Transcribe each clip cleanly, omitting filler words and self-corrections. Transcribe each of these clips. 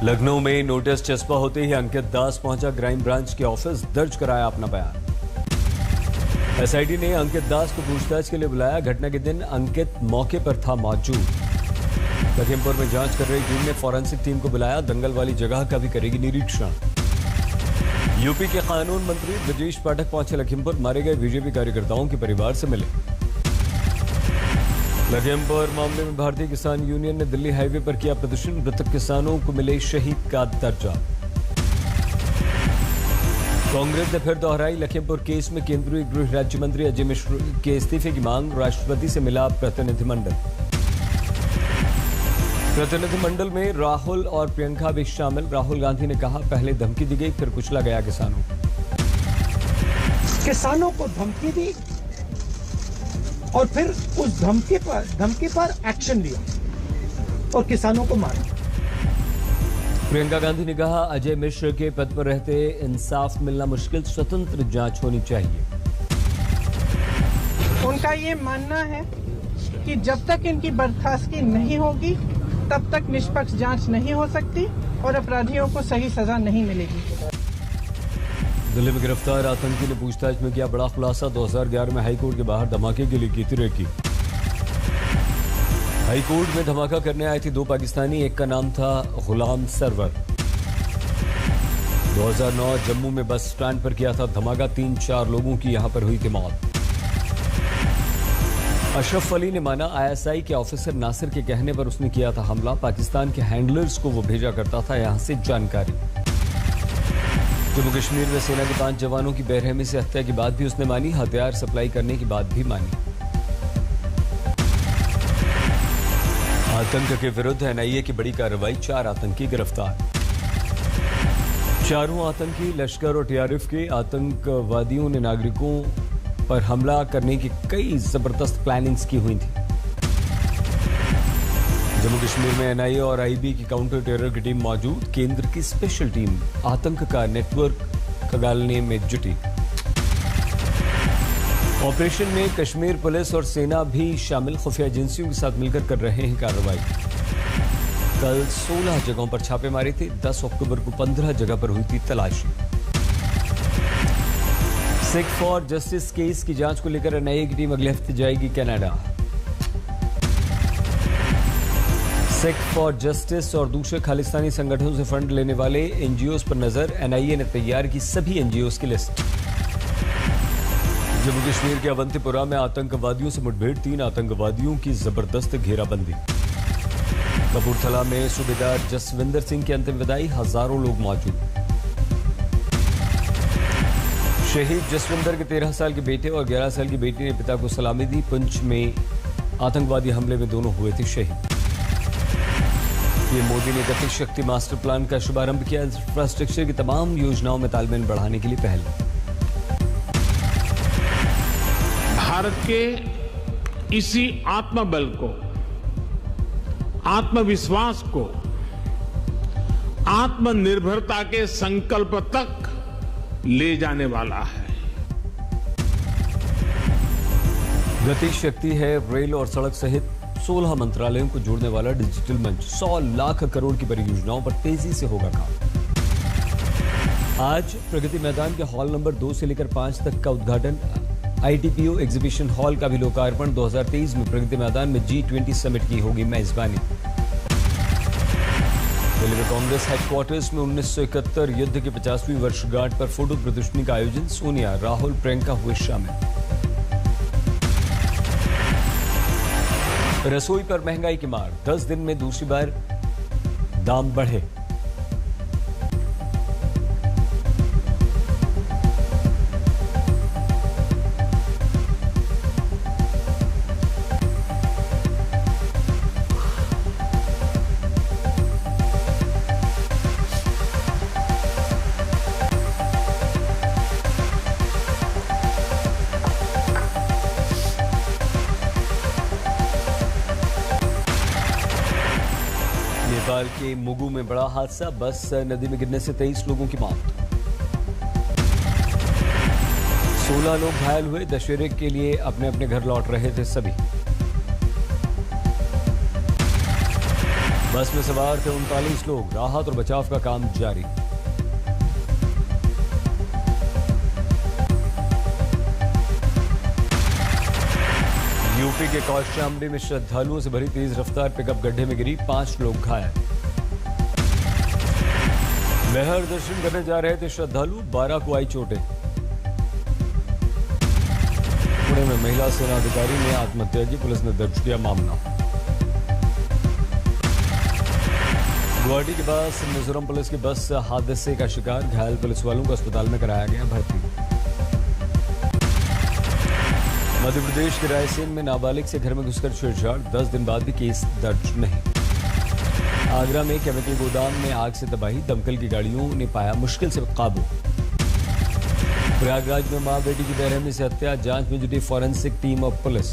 लखनऊ में नोटिस चस्पा होते ही अंकित दास पहुंचा क्राइम ब्रांच के ऑफिस, दर्ज कराया अपना बयान। एसआईटी ने अंकित दास को पूछताछ के लिए बुलाया। घटना के दिन अंकित मौके पर था मौजूद। लखीमपुर में जांच कर रही टीम ने फॉरेंसिक टीम को बुलाया। दंगल वाली जगह का भी करेगी निरीक्षण। यूपी के कानून मंत्री ब्रजेश पाठक पहुंचे लखीमपुर, मारे गए बीजेपी कार्यकर्ताओं के परिवार से मिले। लखीमपुर मामले में भारतीय किसान यूनियन ने दिल्ली हाईवे पर किया प्रदर्शन, मृतक किसानों को मिले शहीद का दर्जा। कांग्रेस ने फिर दोहराई लखीमपुर केस में केंद्रीय गृह राज्य मंत्री अजय मिश्र के इस्तीफे की मांग। राष्ट्रपति से मिला प्रतिनिधिमंडल। प्रतिनिधिमंडल में राहुल और प्रियंका भी शामिल। राहुल गांधी ने कहा, पहले धमकी दी गई, फिर कुचला गया किसानों को धमकी दी और फिर उस धमकी पर एक्शन लिया और किसानों को मारा। प्रियंका गांधी ने कहा, अजय मिश्र के पद पर रहते इंसाफ मिलना मुश्किल, स्वतंत्र जांच होनी चाहिए। उनका ये मानना है कि जब तक इनकी बर्खास्तगी नहीं होगी तब तक निष्पक्ष जांच नहीं हो सकती और अपराधियों को सही सजा नहीं मिलेगी। दिल्ली में गिरफ्तार आतंकी ने पूछताछ में किया बड़ा खुलासा। 2011 में हाईकोर्ट के बाहर धमाके के लिए की थी रेकी। हाईकोर्ट में धमाका करने आए थे 2 पाकिस्तानी, एक का नाम था गुलाम सरवर। 2009 जम्मू में बस स्टैंड पर किया था धमाका, 3-4 लोगों की यहां पर हुई थी मौत। अशरफ अली ने माना, आईएसआई के ऑफिसर नासिर के कहने पर उसने किया था हमला। पाकिस्तान के हैंडलर्स को वो भेजा करता था यहां से जानकारी। जम्मू कश्मीर में सेना के 5 जवानों की बेरहमी से हत्या की बात भी उसने मानी। हथियार सप्लाई करने की बात भी मानी। आतंक के विरुद्ध एनआईए की बड़ी कार्रवाई, 4 आतंकी गिरफ्तार। चारों आतंकी लश्कर और टीआरएफ के। आतंकवादियों ने नागरिकों पर हमला करने की कई जबरदस्त प्लानिंग्स की हुई थी। जम्मू कश्मीर में एनआईए और आईबी की काउंटर टेरर की टीम मौजूद। केंद्र की स्पेशल टीम आतंक का नेटवर्क खंगालने में जुटी। ऑपरेशन में कश्मीर पुलिस और सेना भी शामिल। खुफिया एजेंसियों के साथ मिलकर कर रहे हैं कार्रवाई। कल 16 जगहों पर छापे मारे थे। 10 अक्टूबर को 15 जगह पर हुई थी तलाशी। सिख फॉर जस्टिस केस की जांच को लेकर एनआईए की टीम अगले हफ्ते जाएगी कनाडा। सिख फॉर जस्टिस और दूसरे खालिस्तानी संगठनों से फंड लेने वाले एनजीओज पर नजर। एनआईए ने तैयार की सभी एनजीओज की लिस्ट। जम्मू कश्मीर के अवंतीपुरा में आतंकवादियों से मुठभेड़, 3 आतंकवादियों की जबरदस्त घेराबंदी। कपूरथला में सूबेदार जसविंदर सिंह की अंतिम विदाई, हजारों लोग मौजूद। शहीद जसविंदर के 13 साल के बेटे और 11 साल की बेटी ने पिता को सलामी दी। पुंछ में आतंकवादी हमले में दोनों हुए थे शहीद। पीएम मोदी ने गति शक्ति मास्टर प्लान का शुभारंभ किया। इंफ्रास्ट्रक्चर की तमाम योजनाओं में तालमेल बढ़ाने के लिए पहल। भारत के इसी आत्मबल को, आत्मविश्वास को आत्मनिर्भरता के संकल्प तक ले जाने वाला है। गति शक्ति है रेल और सड़क सहित 16 मंत्रालयों को जोड़ने वाला डिजिटल मंच। 100 लाख करोड़ की परियोजनाओं पर तेजी से होगा काम। आज प्रगति मैदान के हॉल नंबर 2 से लेकर 5 तक का उद्घाटन। आईटीपीओ एग्जीबिशन हॉल का भी लोकार्पण। 2023 में प्रगति मैदान में G20 समिट की होगी मेजबानी। दिल्ली में कांग्रेस हेडक्वार्टर्स में 1971 युद्ध की 50वीं वर्षगांठ पर फोटो प्रदर्शनी का आयोजन। सोनिया, राहुल, प्रियंका हुए शामिल। रसोई पर महंगाई की मार, 10 दिन में दूसरी बार दाम बढ़े। नेपाल के मुगु में बड़ा हादसा, बस नदी में गिरने से 23 लोगों की मौत। 16 लोग घायल हुए। दशहरे के लिए अपने अपने घर लौट रहे थे सभी। बस में सवार थे 39 लोग। राहत और बचाव का काम जारी। यूपी के कौशाम्बी में श्रद्धालुओं से भरी तेज रफ्तार पिकअप गड्ढे में गिरी, 5 लोग घायल। मेहर दर्शन करने जा रहे थे श्रद्धालु, 12 को आई चोटें। पुणे में महिला सेना अधिकारी ने आत्महत्या की, पुलिस ने दर्ज किया मामला। गुवाहाटी के पास मिजोरम पुलिस की बस हादसे का शिकार, घायल पुलिस वालों को अस्पताल में कराया गया भर्ती। मध्य प्रदेश के रायसेन में नाबालिग से घर में घुसकर छेड़छाड़, 10 दिन बाद भी केस दर्ज नहीं। आगरा में केमिकल गोदाम में आग से तबाही, दमकल की गाड़ियों ने पाया मुश्किल से काबू। प्रयागराज में मां बेटी की बेरहमी से हत्या, जांच में जुटी फॉरेंसिक टीम और पुलिस।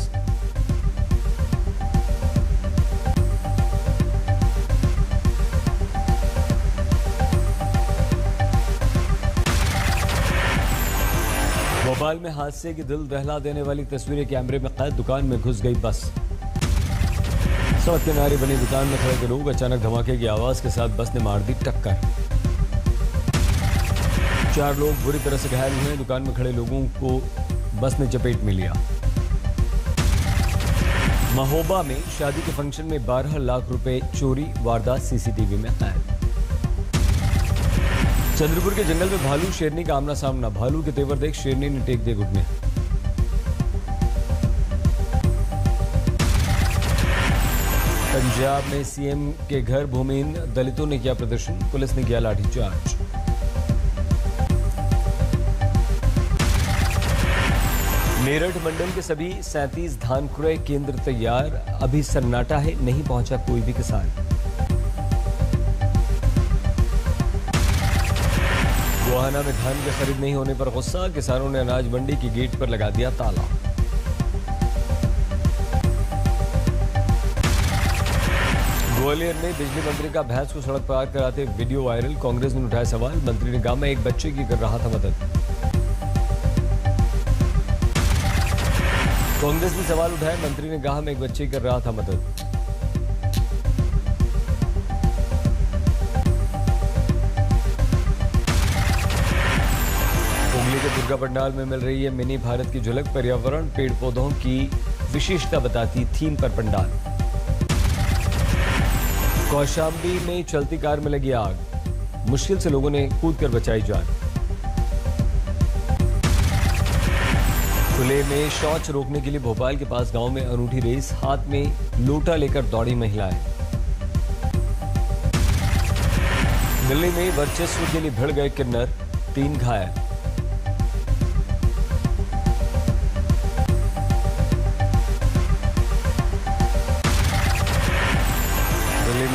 भोपाल में हादसे की दिल दहला देने वाली तस्वीरें कैमरे में कैद, दुकान में घुस गई बस। सड़क किनारे बनी दुकान में खड़े थे लोग, अचानक धमाके की आवाज के साथ बस ने मार दी टक्कर। 4 लोग बुरी तरह से घायल हुए, दुकान में खड़े लोगों को बस ने चपेट में लिया। महोबा में शादी के फंक्शन में 12 लाख रुपए चोरी, वारदात सीसीटीवी में कैद। चंद्रपुर के जंगल में भालू शेरनी का आमना सामना, भालू के तेवर देख शेरनी ने टेक दिए घुटने। पंजाब में सीएम के घर भूमिहीन दलितों ने किया प्रदर्शन, पुलिस ने किया लाठीचार्ज। मेरठ मंडल के सभी 37 धान क्रय केंद्र तैयार, अभी सन्नाटा है, नहीं पहुंचा कोई भी किसान। गोहाना में धान की खरीद नहीं होने पर गुस्सा, किसानों ने अनाज मंडी की गेट पर लगा दिया ताला। ग्वालियर में बिजली मंत्री का भैंस को सड़क पार कराते वीडियो वायरल, कांग्रेस ने उठाया सवाल, मंत्री ने कहा मैं एक बच्चे की कर रहा था मदद। कांग्रेस ने सवाल उठाया, मंत्री ने कहा मैं एक बच्चे की कर रहा था मदद। के दुर्गा पंडाल में मिल रही है मिनी भारत की झलक, पर्यावरण पेड़ पौधों की विशेषता बताती थीम पर पंडाल। कौशाम्बी में चलती कार में लगी आग, मुश्किल से लोगों ने कूदकर बचाई जान। खुले में शौच रोकने के लिए भोपाल के पास गांव में अनूठी रेस, हाथ में लोटा लेकर दौड़ी महिलाएं। दिल्ली में वर्चस्व के लिए भिड़ गए किन्नर, 3 घायल।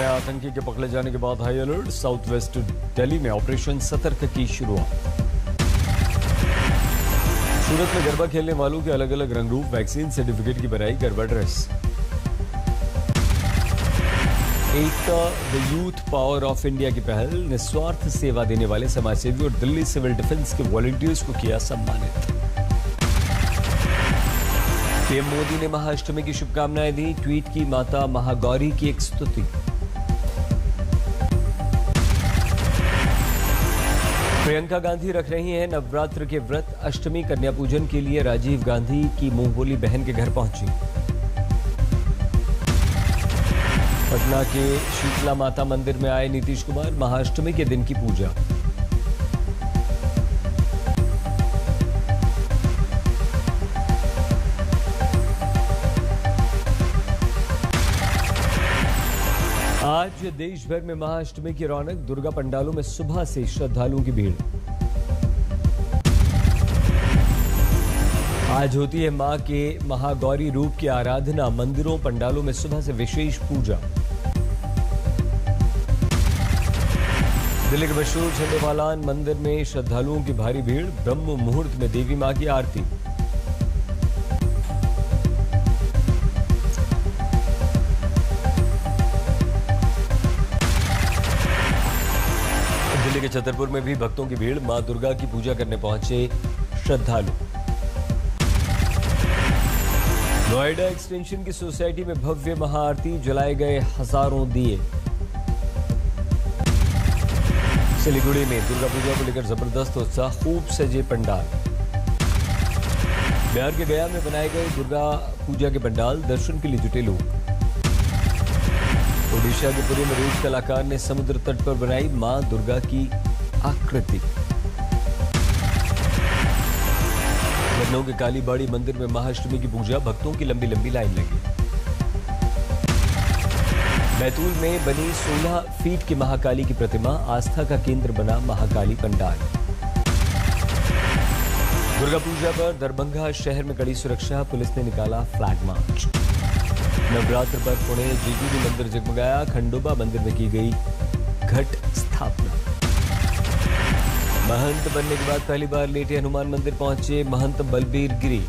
आतंकी के पकड़े जाने के बाद high alert, south west Delhi में ऑपरेशन सतर्क की शुरुआत। सूरत में गरबा खेलने वालों के अलग अलग रंग रूप, वैक्सीन सर्टिफिकेट की बनाई garba dress. Ekta the youth power of India की पहल, निस्वार्थ सेवा देने वाले समाजसेवी और दिल्ली सिविल डिफेंस के वॉलंटियर्स को किया सम्मानित। पीएम मोदी ने महाअष्टमी की शुभकामनाएं दी, ट्वीट की माता महागौरी की एक स्तुति। प्रियंका गांधी रख रही हैं नवरात्र के व्रत, अष्टमी कन्या पूजन के लिए राजीव गांधी की मुंहबोली बहन के घर पहुंची। पटना के शीतला माता मंदिर में आए नीतीश कुमार, महाअष्टमी के दिन की पूजा। आज देश भर में महाअष्टमी की रौनक, दुर्गा पंडालों में सुबह से श्रद्धालुओं की भीड़। आज होती है मां के महागौरी रूप की आराधना, मंदिरों पंडालों में सुबह से विशेष पूजा। दिल्ली के मशहूर झंडेवालान मंदिर में श्रद्धालुओं की भारी भीड़, ब्रह्म मुहूर्त में देवी मां की आरती। दिल्ली के छतरपुर में भी भक्तों की भीड़, मां दुर्गा की पूजा करने पहुंचे श्रद्धालु। नोएडा एक्सटेंशन की सोसाइटी में भव्य महाआरती, जलाए गए हजारों दिए। सिलीगुड़ी में दुर्गा पूजा को लेकर जबरदस्त उत्साह, खूब सजे पंडाल। बिहार के गया में बनाए गए दुर्गा पूजा के पंडाल, दर्शन के लिए जुटे लोग। ओडिशा के पुरी में रूस कलाकार ने समुद्र तट पर बनाई मां दुर्गा की आकृति। लखनऊ के कालीबाड़ी मंदिर में महाअष्टमी की पूजा, भक्तों की लंबी लंबी लाइन लगी। बैतूल में बनी 16 फीट की महाकाली की प्रतिमा, आस्था का केंद्र बना महाकाली पंडाल। दुर्गा पूजा पर दरभंगा शहर में कड़ी सुरक्षा, पुलिस ने निकाला फ्लैग मार्च। नवरात्र पर पुणे जीजूजी मंदिर जगमगाया, खंडोबा मंदिर में की गई घट स्थापना। महंत बनने के बाद पहली बार लेटे हनुमान मंदिर पहुंचे महंत बलबीर गिरी,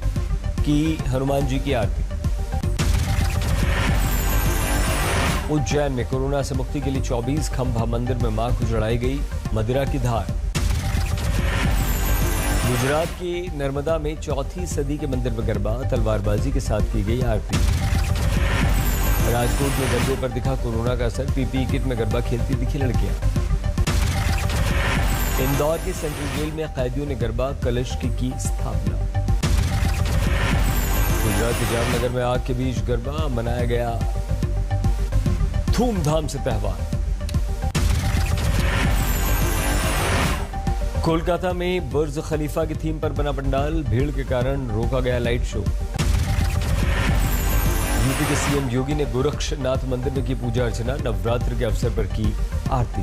की हनुमान जी की आरती। उज्जैन में कोरोना से मुक्ति के लिए 24 खंभा मंदिर में मां को चढ़ाई गई मदिरा की धार। गुजरात की नर्मदा में 4वीं सदी के मंदिर में गरबा, तलवारबाजी के साथ की गई आरती। राजकोट में गरबे पर दिखा कोरोना का असर, पीपीई किट में गरबा खेलती दिखी लड़कियां। इंदौर के सेंट्रल जेल में कैदियों ने गरबा कलश की स्थापना। गुजरात के जामनगर में आग के बीच गरबा, मनाया गया धूमधाम से त्योहार। कोलकाता में बुर्ज खलीफा की थीम पर बना पंडाल, भीड़ के कारण रोका गया लाइट शो। यूपी के सीएम योगी ने गोरक्षनाथ मंदिर में की पूजा अर्चना, नवरात्र के अवसर पर की आरती।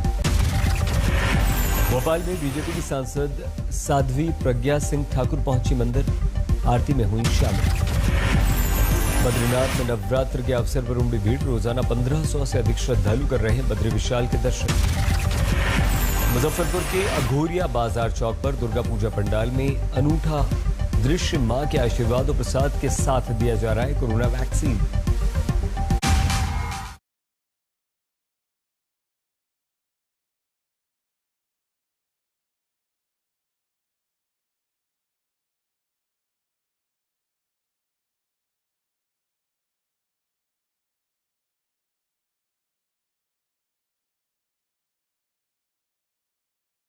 भोपाल में बीजेपी की सांसद साध्वी प्रज्ञा सिंह ठाकुर पहुंची मंदिर, आरती में हुई शामिल। बद्रीनाथ में नवरात्र के अवसर पर उमड़ी भीड़, रोजाना 1500 से अधिक श्रद्धालु कर रहे हैं बद्री विशाल के दर्शन। मुजफ्फरपुर के अघोरिया बाजार चौक पर दुर्गा पूजा पंडाल में अनूठा दृश्य, मां के आशीर्वाद और प्रसाद के साथ दिया जा रहा है कोरोना वैक्सीन।